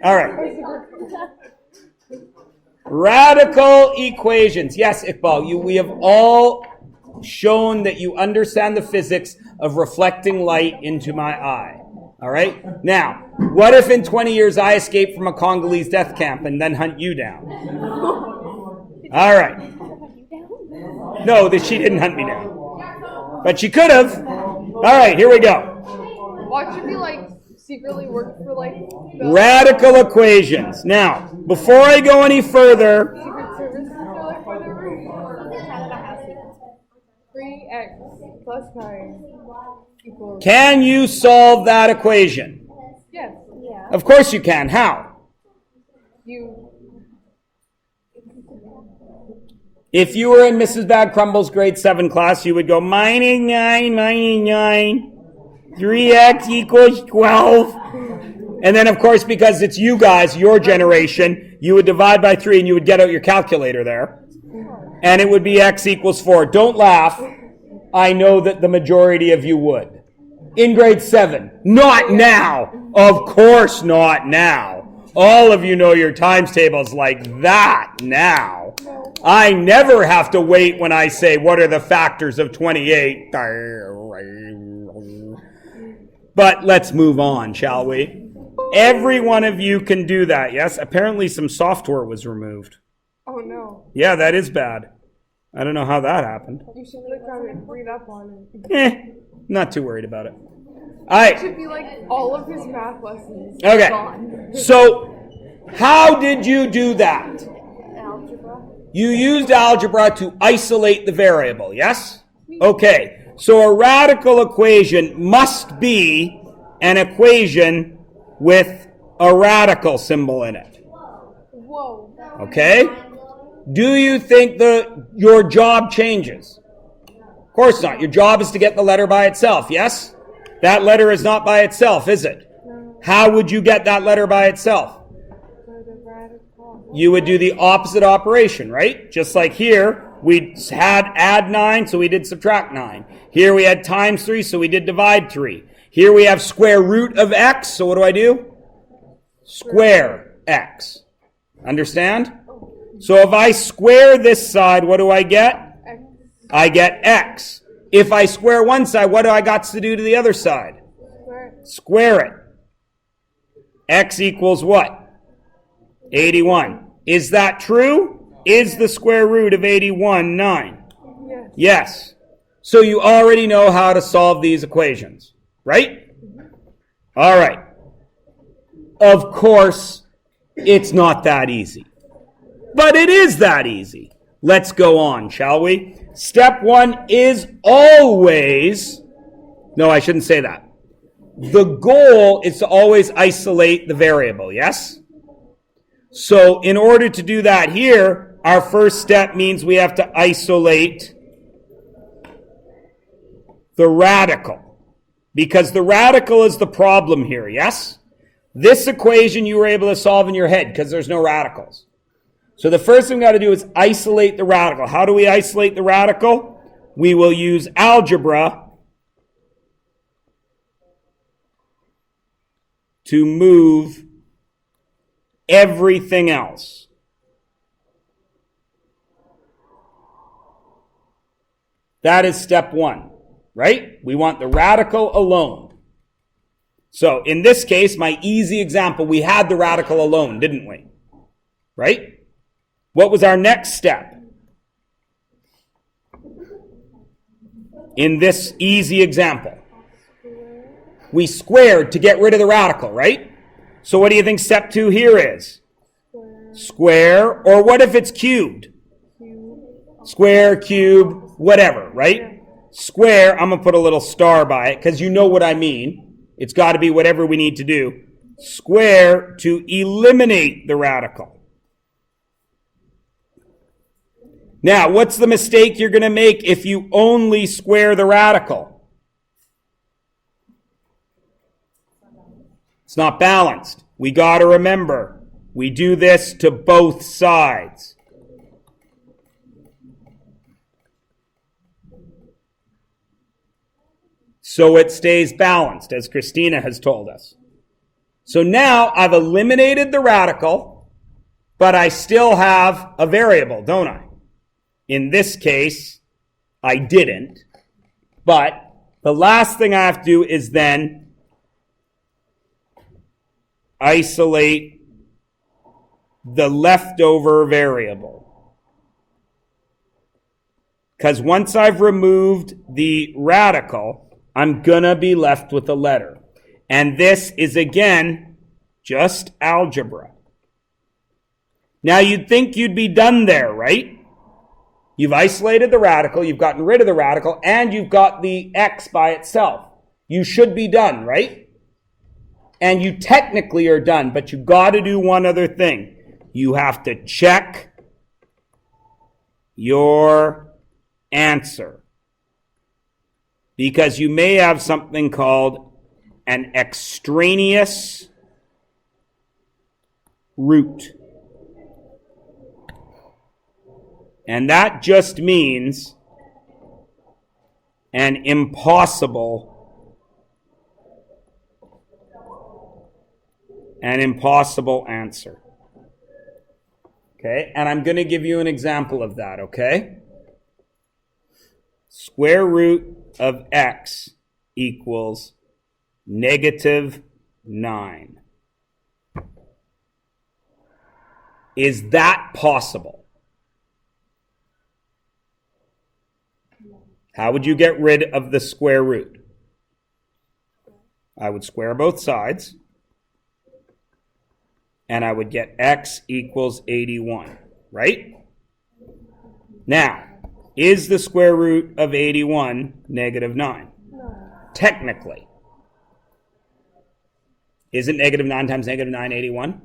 All right. Radical equations. Yes, Iqbal, we have all shown that you understand the physics of reflecting light into my eye. All right? Now, what if in 20 years I escape from a Congolese death camp and then hunt you down? All right. No, that she didn't hunt me down. But she could have. All right, here we go. Watch if you secretly work for radical equations. Now, before I go any further, Secret Service or whatever. 3x plus 9 equals. Can you solve that equation? Yes. Yeah. Of course you can. How? If you were in Mrs. Bad Crumble's grade 7 class, you would go minus 9, 3x equals 12. And then, of course, because it's you guys, your generation, you would divide by 3 and you would get out your calculator there. And it would be x equals 4. Don't laugh. I know that the majority of you would. In grade 7. Not now. Of course not now. All of you know your times tables like that now. I never have to wait when I say, what are the factors of 28? But let's move on, shall we? Every one of you can do that, yes? Apparently some software was removed. Oh, no. Yeah, that is bad. I don't know how that happened. You should look on it, read up on it. Not too worried about it. All right. It should be like all of his math lessons. Okay. Gone. So, how did you do that? Algebra. You used algebra to isolate the variable, yes? Okay. So a radical equation must be an equation with a radical symbol in it. Whoa. Okay? Do you think your job changes? Of course not. Your job is to get the letter by itself, yes? That letter is not by itself, is it? No. How would you get that letter by itself? You would do the opposite operation, right? Just like here, we had add 9, so we did subtract 9. Here we had times 3, so we did divide 3. Here we have square root of x, so what do I do? Square x. Understand? So if I square this side, what do I get? X. I get x. If I square one side, what do I got to do to the other side? Square it. X equals what? 81. Is that true? Is the square root of 81 9? Yes. Yes. So you already know how to solve these equations, right? All right. Of course, it's not that easy. But it is that easy. Let's go on, shall we? Step 1 is always... No, I shouldn't say that. The goal is to always isolate the variable, yes? So in order to do that here, our first step means we have to isolate the radical. Because the radical is the problem here, yes? This equation you were able to solve in your head because there's no radicals. So the first thing we got to do is isolate the radical. How do we isolate the radical? We will use algebra to move everything else. That is step 1, right? We want the radical alone. So in this case, my easy example, we had the radical alone, didn't we? Right? What was our next step? In this easy example, we squared to get rid of the radical, right? So what do you think step 2 here is? Square, or what if it's cubed? Square, cube, whatever, right? Square, I'm going to put a little star by it because you know what I mean. It's got to be whatever we need to do. Square to eliminate the radical. Now, what's the mistake you're going to make if you only square the radical? It's not balanced. We got to remember, we do this to both sides. So it stays balanced, as Christina has told us. So now I've eliminated the radical, but I still have a variable, don't I? In this case, I didn't. But the last thing I have to do is then isolate the leftover variable. Because once I've removed the radical, I'm going to be left with a letter. And this is, again, just algebra. Now, you'd think you'd be done there, right? You've isolated the radical, you've gotten rid of the radical, and you've got the x by itself. You should be done, right? And you technically are done, but you've got to do one other thing. You have to check your answer. Because you may have something called an extraneous root. And that just means an impossible answer. Okay, and I'm going to give you an example of that, okay? Square root of x equals -9. Is that possible? How would you get rid of the square root? I would square both sides, and I would get x equals 81, right? Now, is the square root of 81 -9? No. Technically. Isn't -9 times -9 81?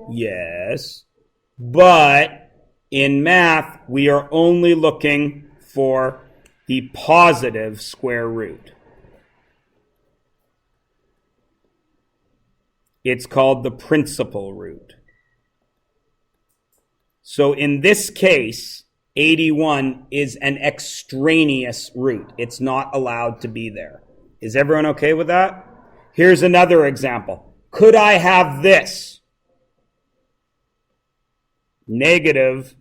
Yeah. Yes. But in math, we are only looking for the positive square root. It's called the principal root. So in this case, 81 is an extraneous root. It's not allowed to be there. Is everyone okay with that? Here's another example. Could I have this? Negative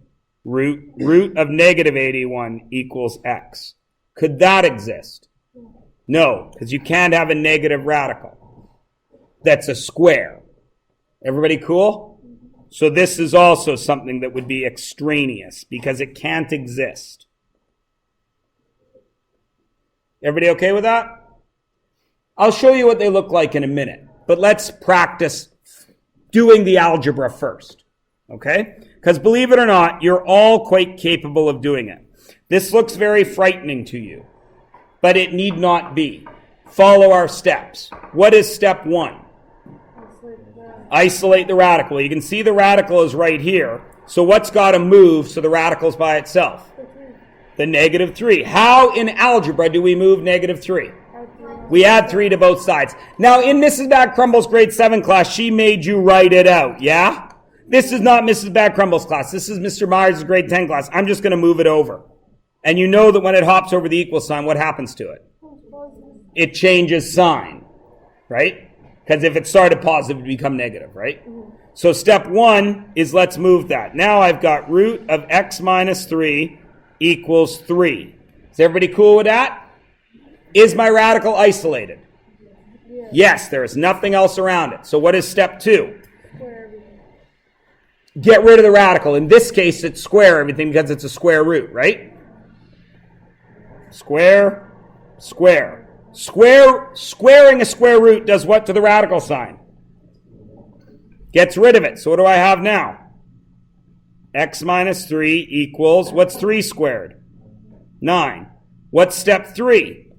root of -81 equals x. Could that exist? No, because you can't have a negative radical. That's a square. Everybody cool? So this is also something that would be extraneous because it can't exist. Everybody okay with that? I'll show you what they look like in a minute, but let's practice doing the algebra first. Okay? Because believe it or not, you're all quite capable of doing it. This looks very frightening to you, but it need not be. Follow our steps. What is step 1? Isolate the radical. You can see the radical is right here. So what's got to move so the radical is by itself? The -3. How in algebra do we move -3? We add 3 to both sides. Now in Mrs. Bad Crumble's grade 7 class, she made you write it out, yeah? This is not Mrs. Bad Crumble's class. This is Mr. Myers' grade 10 class. I'm just going to move it over. And you know that when it hops over the equal sign, what happens to it? It changes sign, right? Because if it started positive, it would become negative, right? So step 1 is let's move that. Now I've got root of x minus 3 equals 3. Is everybody cool with that? Is my radical isolated? Yes, there is nothing else around it. So what is step 2? Get rid of the radical. In this case, it's square everything because it's a square root, right? Square, square. Squaring a square root does what to the radical sign? Gets rid of it. So what do I have now? X minus 3 equals, what's 3 squared? 9. What's step 3?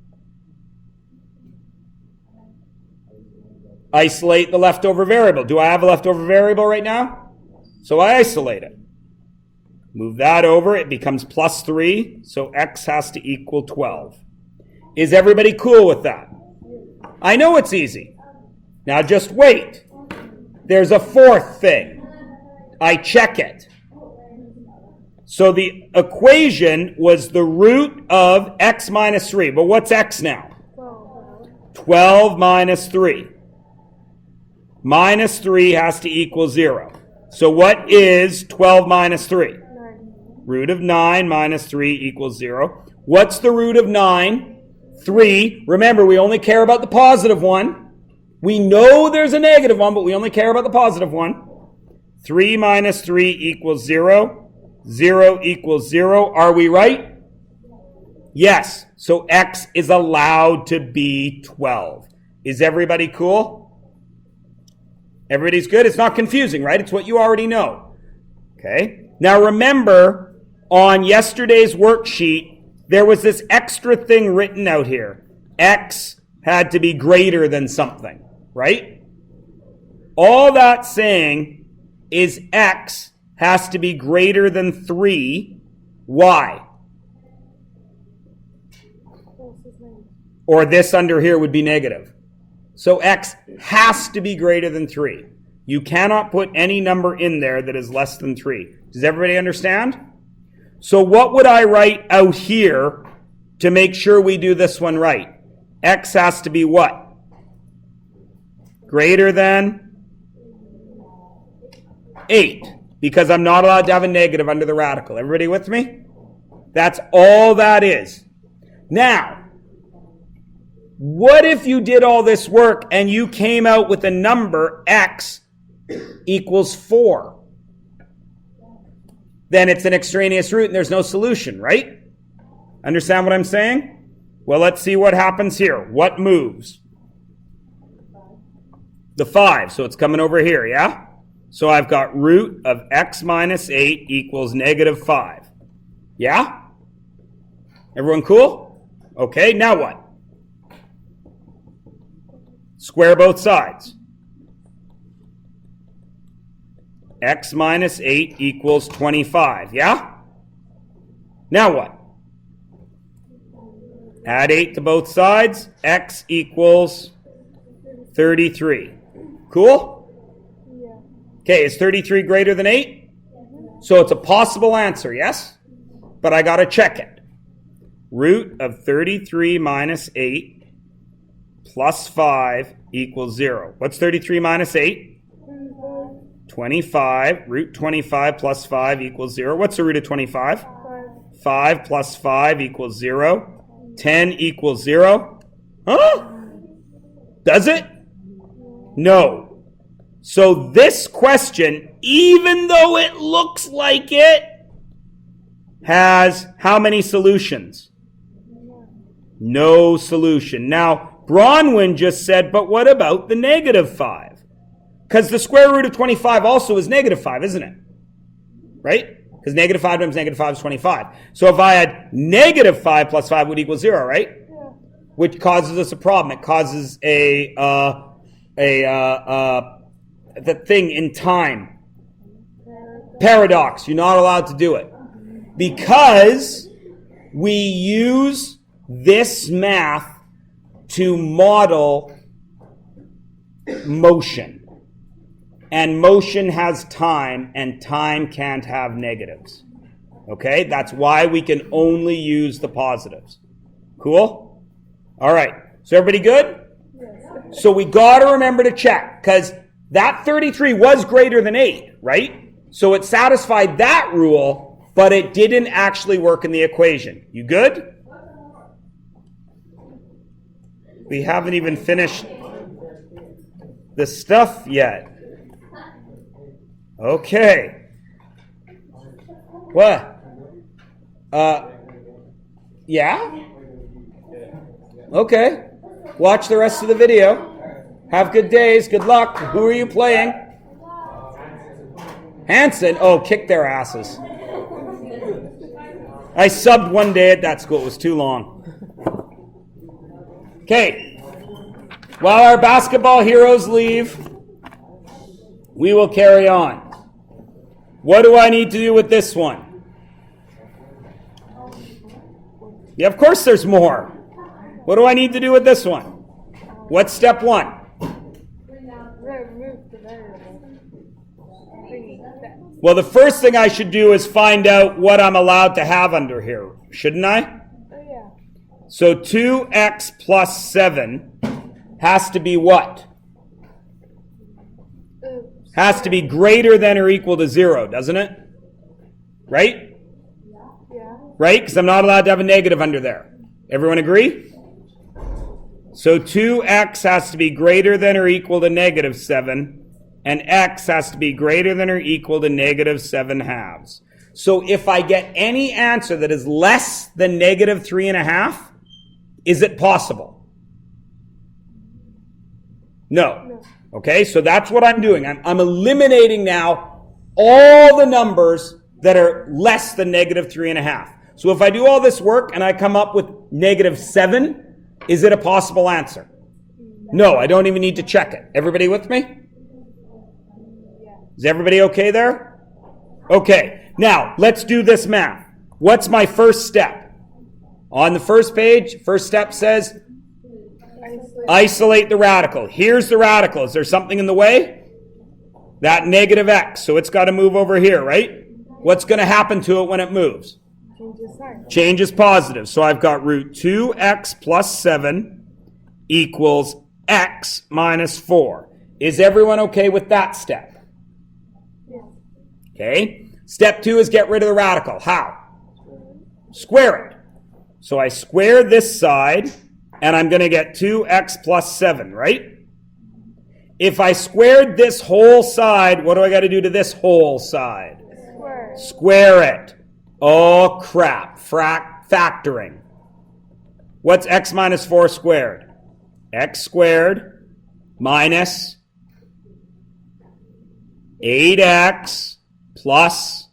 Isolate the leftover variable. Do I have a leftover variable right now? So I isolate it. Move that over. It becomes plus 3. So x has to equal 12. Is everybody cool with that? I know it's easy. Now just wait. There's a fourth thing. I check it. So the equation was the root of x minus 3. But what's x now? 12 minus 3. minus 3 has to equal 0. So what is 12 minus 3? 9. Root of 9 minus 3 equals 0. What's the root of 9? 3. Remember, we only care about the positive one. We know there's a negative one, but we only care about the positive one. 3 minus 3 equals 0. 0 equals 0. Are we right? Yes. So x is allowed to be 12. Is everybody cool? Everybody's good? It's not confusing, right? It's what you already know. Okay. Now remember, on yesterday's worksheet, there was this extra thing written out here. X had to be greater than something, right? All that's saying is x has to be greater than 3. Why? Or this under here would be negative. So x has to be greater than 3. You cannot put any number in there that is less than 3. Does everybody understand? So what would I write out here to make sure we do this one right? X has to be what? Greater than 8. Because I'm not allowed to have a negative under the radical. Everybody with me? That's all that is. Now, what if you did all this work and you came out with a number x equals 4? Then it's an extraneous root and there's no solution, right? Understand what I'm saying? Well, let's see what happens here. What moves? The 5. So it's coming over here, yeah? So I've got root of x minus 8 equals negative 5. Yeah? Everyone cool? Okay, now what? Square both sides. X minus 8 equals 25, yeah? Now what? Add 8 to both sides. X equals 33. Cool? Yeah. Okay, is 33 greater than 8? So it's a possible answer, yes? But I got to check it. Root of 33 minus 8 plus 5 equals 0. What's 33 minus 8? 25. Root 25 plus 5 equals 0. What's the root of 25? 5. 5 plus 5 equals 0. 10 equals 0. Huh? Does it? No. So this question, even though it looks like it, has how many solutions? No solution. Now, Bronwyn just said, but what about the negative 5? Because the square root of 25 also is negative 5, isn't it? Right? Because negative 5 times negative 5 is 25. So if I had negative 5 plus 5 would equal 0, right? Yeah. Which causes us a problem. It causes the thing in time. Paradox. You're not allowed to do it. Because we use this math to model motion. And motion has time, and time can't have negatives. Okay? That's why we can only use the positives. Cool? All right. So everybody good? Yes. So we got to remember to check, because that 33 was greater than 8, right? So it satisfied that rule, but it didn't actually work in the equation. You good? We haven't even finished the stuff yet. Okay. What? Yeah? Okay. Watch the rest of the video. Have good days. Good luck. Who are you playing? Hanson. Oh, kick their asses. I subbed one day at that school. It was too long. Okay. While our basketball heroes leave, we will carry on. What do I need to do with this one? Yeah, of course there's more. What do I need to do with this one? What's step 1? Remove the variable. Well, the first thing I should do is find out what I'm allowed to have under here, shouldn't I? Oh, yeah. So 2x plus 7 has to be what? Has to be greater than or equal to 0, doesn't it? Right? Yeah. Right? Because I'm not allowed to have a negative under there. Everyone agree? So 2x has to be greater than or equal to negative 7, and x has to be greater than or equal to negative 7 halves. So if I get any answer that is less than negative 3.5, is it possible? No. Okay, so that's what I'm doing. I'm eliminating now all the numbers that are less than negative 3.5. So if I do all this work and I come up with negative 7, is it a possible answer? No, I don't even need to check it. Everybody with me? Yeah. Is everybody okay there? Okay, now let's do this math. What's my first step? On the first page, first step says isolate the radical. Here's the radical. Is there something in the way? That negative x. So it's got to move over here, right? What's going to happen to it when it moves? Changes sign. Changes positive. So I've got root 2x plus 7 equals x minus 4. Is everyone okay with that step? Yeah. Okay. Step 2 is get rid of the radical. How? Square it. So I square this side, and I'm going to get 2x plus 7, right? If I squared this whole side, what do I got to do to this whole side? Square. Square it. Oh, crap. Factoring. What's x minus 4 squared? X squared minus 8x plus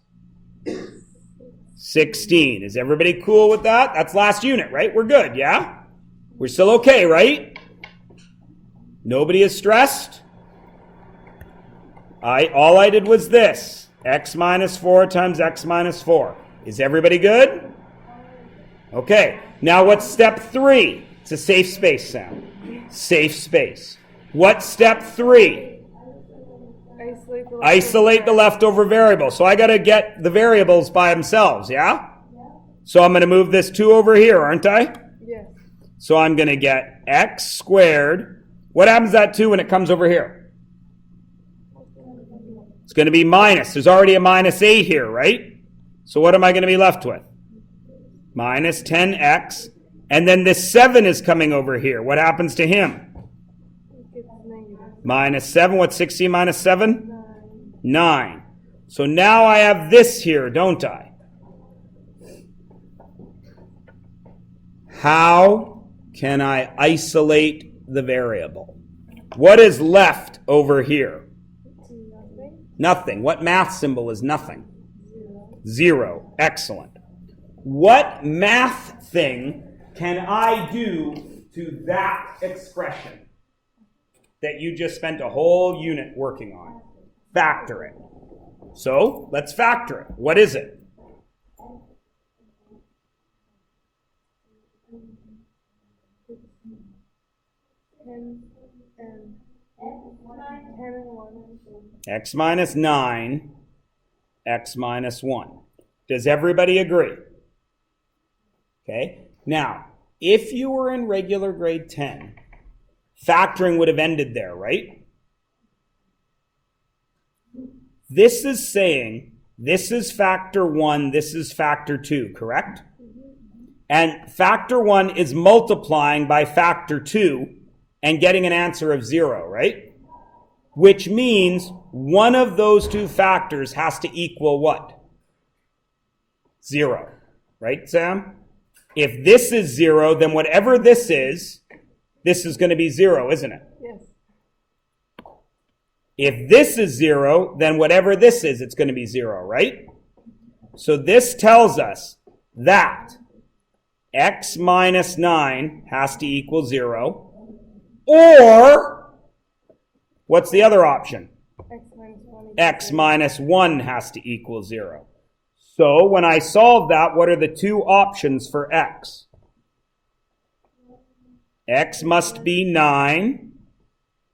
16. Is everybody cool with that? That's last unit, right? We're good, yeah? We're still okay, right? Nobody is stressed? All I did was this. X minus 4 times x minus 4. Is everybody good? Okay. Now what's step 3? It's a safe space, Sam. Safe space. What's step 3? Isolate the leftover variable. So I got to get the variables by themselves, yeah? So I'm going to move this 2 over here, aren't I? Yes. So I'm going to get x squared. What happens to that 2 when it comes over here? It's going to be minus. There's already a minus 8 here, right? So what am I going to be left with? Minus 10x. And then this 7 is coming over here. What happens to him? It's negative. Minus 7. What's 16 minus 7? 9. So now I have this here, don't I? How can I isolate the variable? What is left over here? Nothing. Nothing. What math symbol is nothing? 0. Excellent. What math thing can I do to that expression that you just spent a whole unit working on? Factor it. So let's factor it. What is it? X minus 9, x minus 1. Does everybody agree? Okay. Now, if you were in regular grade 10, factoring would have ended there, right? This is saying this is factor 1, this is factor 2, correct? And factor 1 is multiplying by factor 2 and getting an answer of 0, right? Which means one of those two factors has to equal what? 0. Right, Sam? If this is 0, then whatever this is going to be 0, isn't it? Yes. If this is 0, then whatever this is, it's going to be 0, right? So this tells us that x minus 9 has to equal 0. Or, what's the other option? X minus 1 has to equal 0. So when I solve that, what are the two options for x? X must be 9,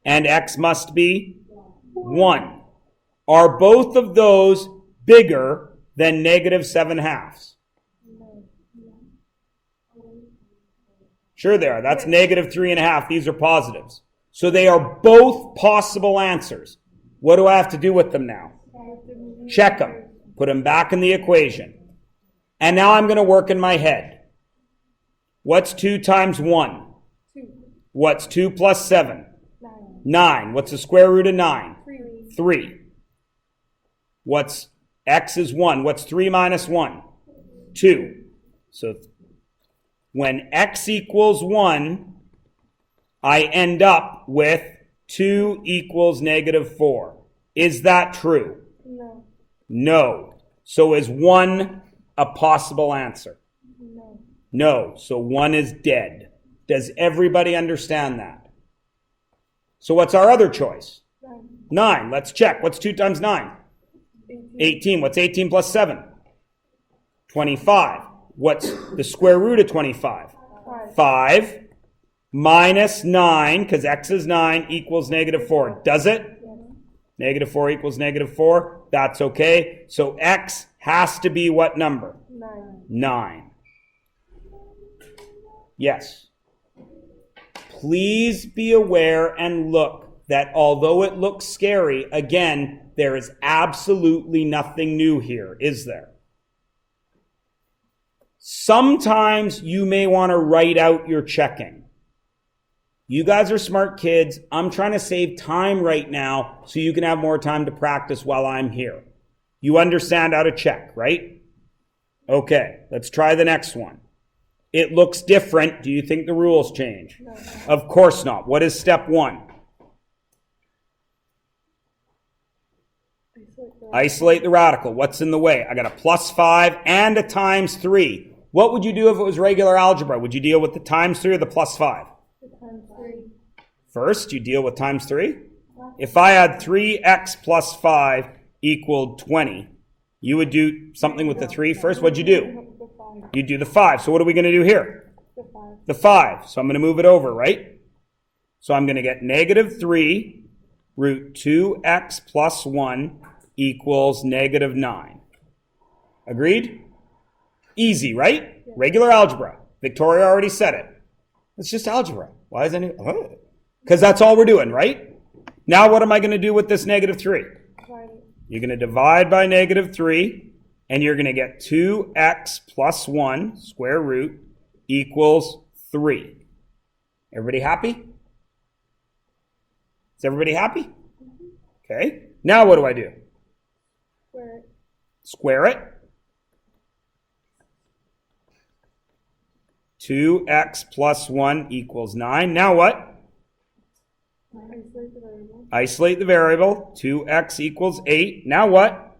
and x must be 1. Are both of those bigger than negative 7 halves? Sure they are. That's negative 3.5. These are positives. So they are both possible answers. What do I have to do with them now? Check them. Put them back in the equation. And now I'm going to work in my head. What's 2 times 1? 2. What's 2 plus 7? 9. 9. What's the square root of 9? 3. 3. What's x is 1? What's 3 minus 1? 2. So when x equals 1, I end up with 2 equals negative 4. Is that true? No. No. So is 1 a possible answer? No. No. So 1 is dead. Does everybody understand that? So what's our other choice? 9. 9. Let's check. What's 2 times 9? 18. 18. What's 18 plus 7? 25. What's the square root of 25? 5. 5 minus 9, because x is 9, equals negative 4. Does it? Yes. Negative 4 equals negative 4. That's okay. So x has to be what number? 9. 9. Yes. Please be aware and look that although it looks scary, again, there is absolutely nothing new here, is there? Sometimes you may want to write out your checking. You guys are smart kids. I'm trying to save time right now so you can have more time to practice while I'm here. You understand how to check, right? Okay, let's try the next one. It looks different. Do you think the rules change? No. Of course not. What is step 1? Isolate the radical. What's in the way? I got a plus 5 and a times 3. What would you do if it was regular algebra? Would you deal with the times 3 or the plus 5? The times 3. First, you deal with times 3. If I had 3x plus 5 equaled 20, you would do something with the 3 first. What'd you do? The 5. You do the 5. So what are we going to do here? The 5. The 5. So I'm going to move it over, right? So I'm going to get negative 3 root 2x plus 1 equals negative 9. Agreed? Easy, right? Yeah. Regular algebra. Victoria already said it. It's just algebra. Why is any? Because that's all we're doing, right? Now what am I going to do with this negative 3? Divide. You're going to divide by negative 3, and you're going to get 2x plus 1, square root, equals 3. Everybody happy? Is everybody happy? Okay. Now what do I do? Square it. Square it. 2x plus 1 equals 9. Now what? Isolate the variable. Isolate the variable. 2x equals 8. Now what?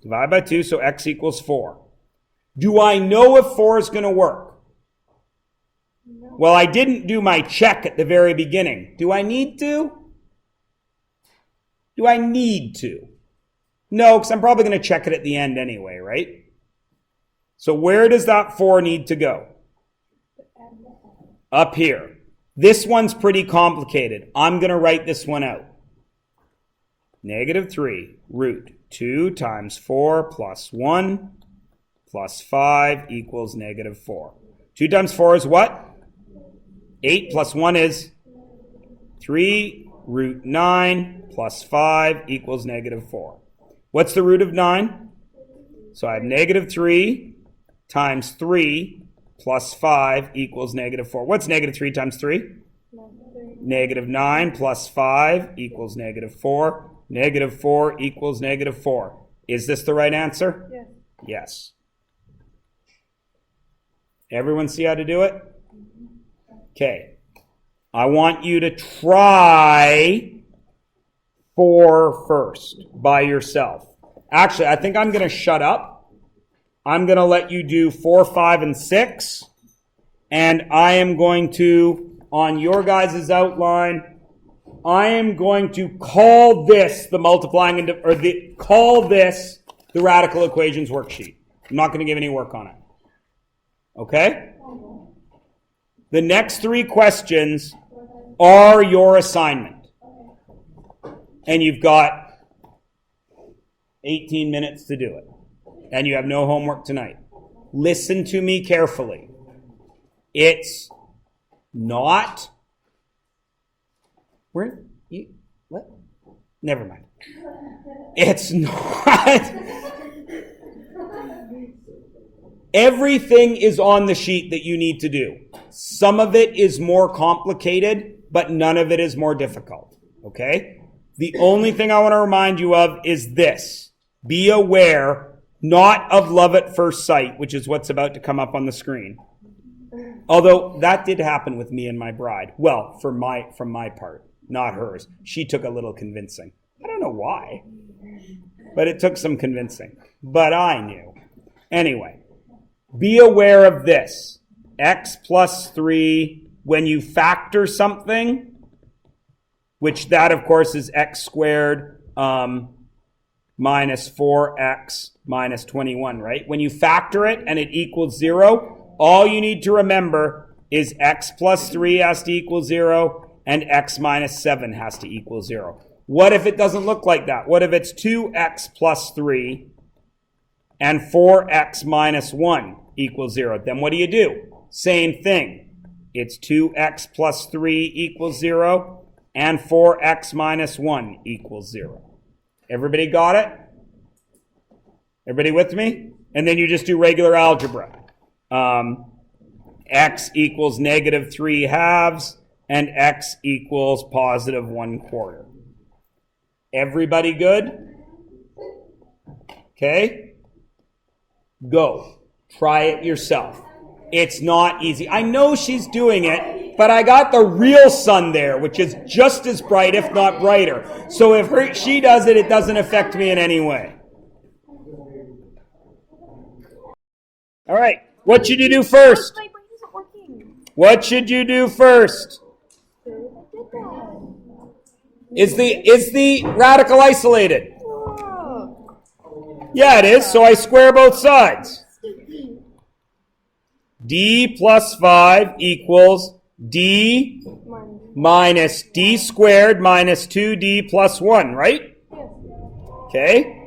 Divide by 2, so x equals 4. Do I know if 4 is going to work? No. Well, I didn't do my check at the very beginning. Do I need to? Do I need to? No, because I'm probably going to check it at the end anyway, right? So where does that 4 need to go? Up here. This one's pretty complicated. I'm going to write this one out. Negative 3 root 2 times 4 plus 1 plus 5 equals negative 4. 2 times 4 is what? 8 plus 1 is 3 root 9 plus 5 equals negative 4. What's the root of 9? So I have negative 3 times 3 plus 5 equals negative 4. What's negative 3 times 3? Negative 9 plus 5 equals negative 4. Negative 4 equals negative 4. Is this the right answer? Yes. Yes. Everyone see how to do it? Okay. I want you to try 4 first by yourself. Actually, I think I'm going to shut up. I'm going to let you do 4, 5, and 6. And I am going to, on your guys' outline, I am going to call this the multiplying and call this the radical equations worksheet. I'm not going to give any work on it. Okay? The next 3 questions are your assignment. And you've got 18 minutes to do it. And you have no homework tonight. Listen to me carefully. It's not... What? Never mind. It's not. Everything is on the sheet that you need to do. Some of it is more complicated, but none of it is more difficult. Okay? The only thing I want to remind you of is this. Be aware, not of love at first sight, which is what's about to come up on the screen. Although that did happen with me and my bride. Well, from my part, not hers. She took a little convincing. I don't know why, but it took some convincing. But I knew. Anyway, be aware of this. X plus 3, when you factor something, which that, of course, is x squared minus 4x minus 21, right? When you factor it and it equals 0, all you need to remember is x plus 3 has to equal 0 and x minus 7 has to equal 0. What if it doesn't look like that? What if it's 2x plus 3 and 4x minus 1 equals 0? Then what do? Same thing. It's 2x plus 3 equals 0 and 4x minus 1 equals 0. Everybody got it? Everybody with me? And then you just do regular algebra. X equals negative 3 halves and x equals positive 1/4. Everybody good? Okay? Go. Try it yourself. It's not easy. I know she's doing it, but I got the real sun there, which is just as bright, if not brighter. So if she does it, it doesn't affect me in any way. All right. What should you do first? My brain isn't working. What should you do first? Is the radical isolated? Oh. Yeah, it is. So I square both sides. D plus 5 equals D minus D squared minus 2D plus 1, right? Yes. Okay.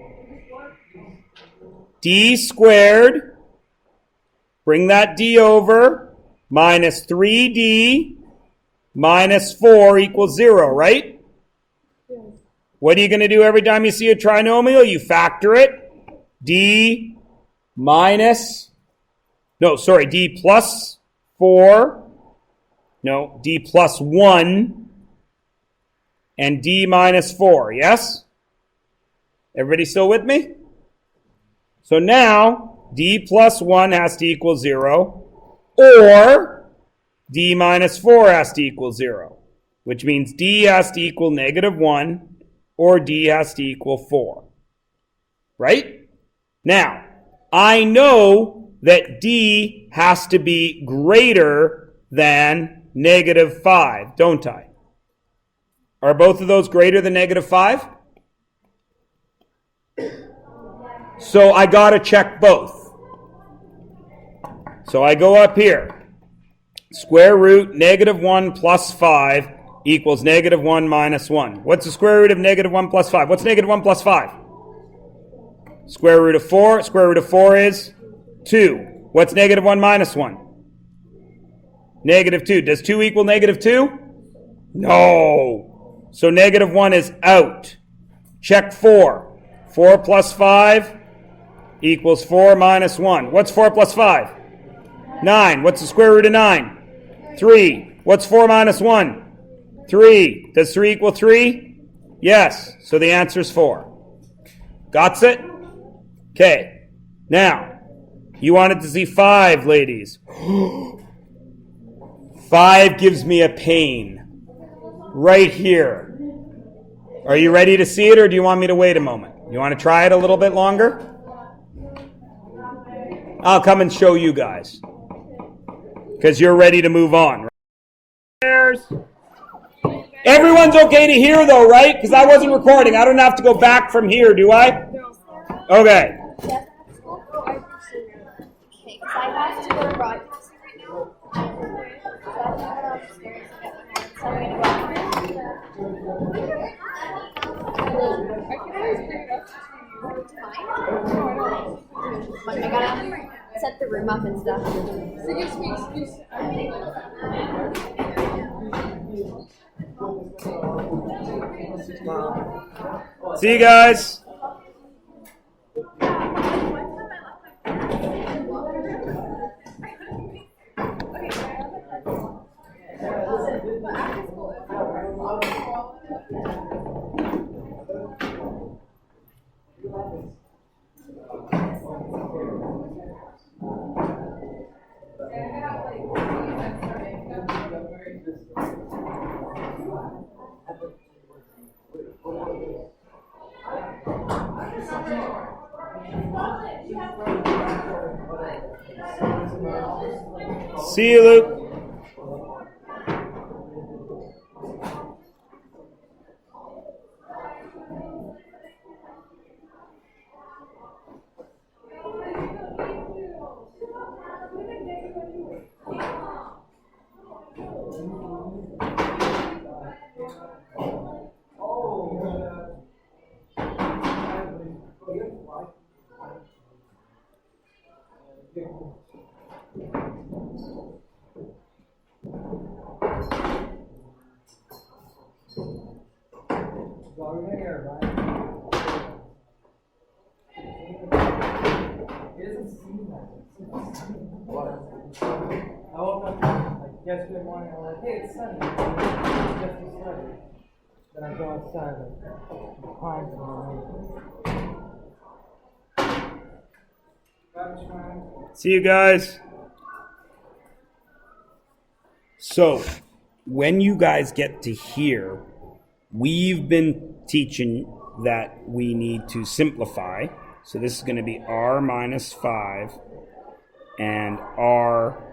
D squared, bring that D over, minus 3D minus 4 equals 0, right? Yes. What are you going to do every time you see a trinomial? You factor it. D plus 4, D plus 1, and D minus 4, yes? Everybody still with me? So now, D plus 1 has to equal 0, or D minus 4 has to equal 0, which means D has to equal negative 1, or D has to equal 4. Right? Now, I know that D has to be greater than negative 5, don't I? Are both of those greater than negative 5? So I got to check both. So I go up here. Square root negative 1 plus 5 equals negative 1 minus 1. What's the square root of negative 1 plus 5? What's negative 1 plus 5? Square root of 4. Square root of 4 is 2. What's negative 1 minus 1? Negative 2. Does 2 equal negative 2? No. So negative 1 is out. Check 4. 4 plus 5 equals 4 minus 1. What's 4 plus 5? 9. What's the square root of 9? 3. What's 4 minus 1? 3. Does 3 equal 3? Yes. So the answer is 4. Got it? Okay. Now, you wanted to see 5, ladies. 5 gives me a pain. Right here. Are you ready to see it, or do you want me to wait a moment? You want to try it a little bit longer? I'll come and show you guys. Because you're ready to move on. Everyone's okay to hear, though, right? Because I wasn't recording. I don't have to go back from here, do I? Okay. Okay, because I have to go to broadcasting right now. So I have to go upstairs and get the phone. So I'm going to I can always bring it up to you. I gotta set the room up and stuff. So it gives me excuse. See you guys. See you, Luke. I woke up like yesterday morning, I'm like, hey, it's sunny. It's just a sweater. Then I go outside, like, pine for See you guys. So, when you guys get to here, we've been teaching that we need to simplify. So this is going to be r minus 5 and r.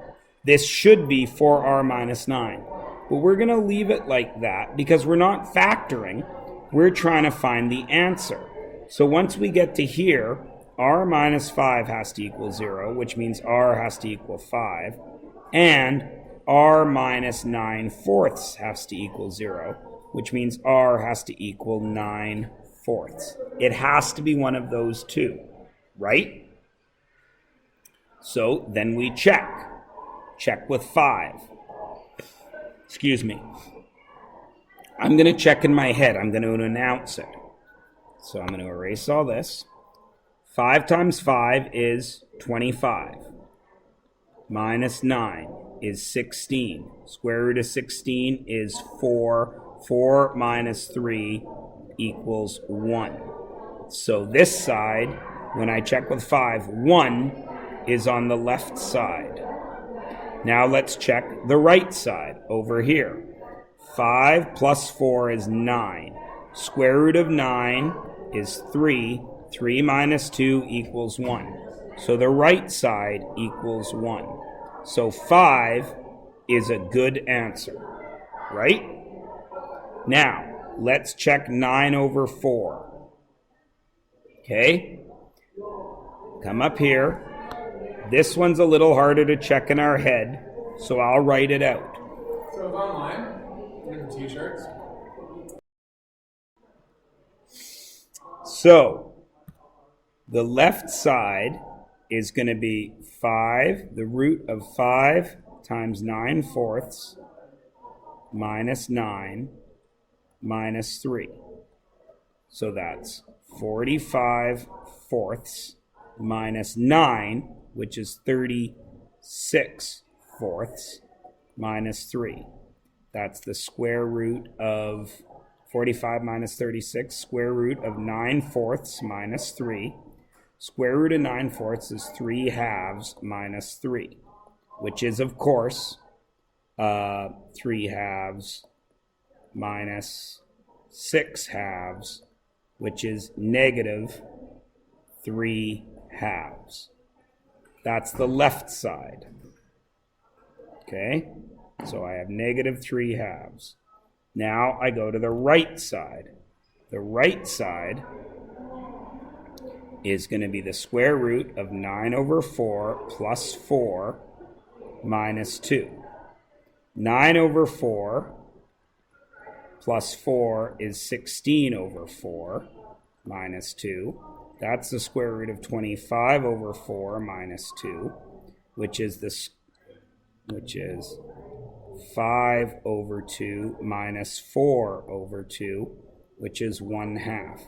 This should be 4r minus 9. But we're going to leave it like that because we're not factoring. We're trying to find the answer. So once we get to here, r minus 5 has to equal 0, which means r has to equal 5. And r minus 9/4 has to equal 0, which means r has to equal 9/4. It has to be one of those two, right? So then we check. Check with 5. Excuse me. I'm going to check in my head. I'm going to announce it. So I'm going to erase all this. 5 times 5 is 25. Minus 9 is 16. Square root of 16 is 4. 4 minus 3 equals 1. So this side, when I check with 5, 1 is on the left side. Now let's check the right side over here. 5 plus 4 is 9. Square root of 9 is 3. 3 minus 2 equals 1. So the right side equals 1. So 5 is a good answer, right? Now, let's check 9 over 4. Okay? Come up here. This one's a little harder to check in our head, so I'll write it out. So it's online. Here's the t-shirts. So, the left side is going to be 5, the root of 5 times 9/4 minus 9 minus 3. So that's 45/4 minus 9, which is 36/4 minus 3. That's the square root of 45 minus 36, square root of 9/4 minus 3. Square root of 9/4 is 3/2 minus 3, which is, of course, 3/2 minus 6/2, which is negative 3/2. That's the left side. Okay? So I have negative 3/2. Now I go to the right side. The right side is going to be the square root of 9 over 4 plus 4 minus 2. 9 over 4 plus 4 is 16 over 4 minus 2. That's the square root of 25 over 4 minus 2, which is 5 over 2 minus 4 over 2, which is 1/2.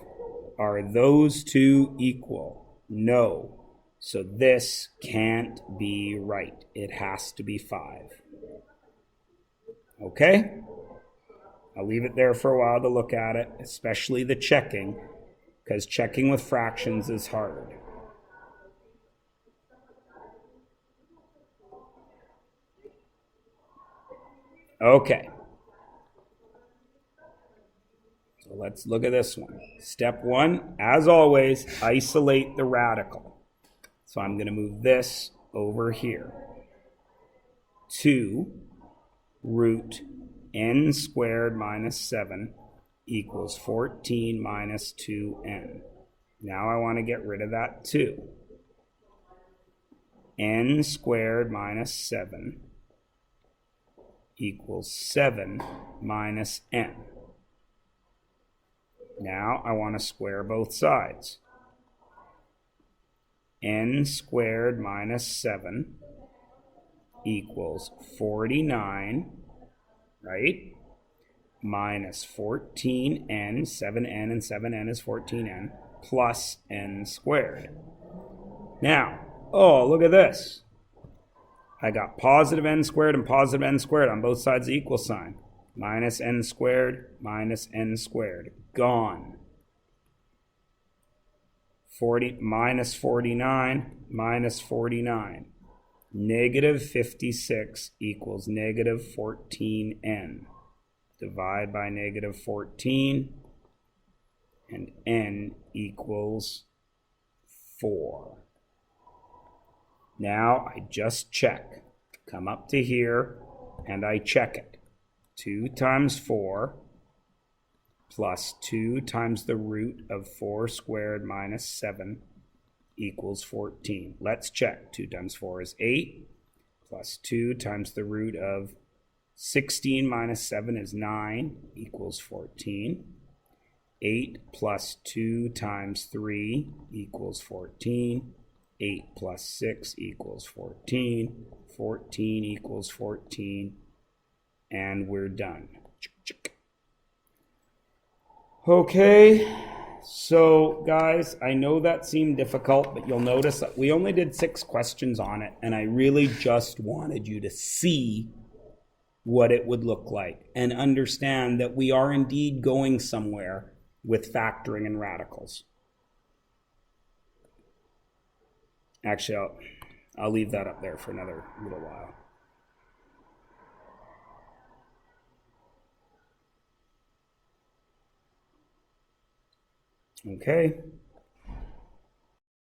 Are those two equal? No. So this can't be right. It has to be 5. Okay? I'll leave it there for a while to look at it, especially the checking, because checking with fractions is hard. Okay. So let's look at this one. Step 1, as always, isolate the radical. So I'm going to move this over here. 2 root n squared minus 7 equals 14 minus 2n. Now I want to get rid of that 2. N squared minus 7 equals 7 minus n. Now I want to square both sides. N squared minus 7 equals 49, right? Minus 14n, 7n and 7n is 14n, plus n squared. Now, oh, look at this. I got positive n squared and positive n squared on both sides of the equal sign. Minus n squared, gone. 40 minus 49, minus 49. Negative 56 equals negative 14n. Divide by negative 14, and n equals 4. Now I just check. Come up to here, and I check it. 2 times 4 plus 2 times the root of 4 squared minus 7 equals 14. Let's check. 2 times 4 is 8, plus 2 times the root of 16 minus 7 is 9 equals 14. 8 plus 2 times 3 equals 14. 8 plus 6 equals 14. 14 equals 14. And we're done. Okay, so guys, I know that seemed difficult, but you'll notice that we only did 6 questions on it, and I really just wanted you to see what it would look like and understand that we are indeed going somewhere with factoring and radicals. Actually, I'll leave that up there for another little while. Okay.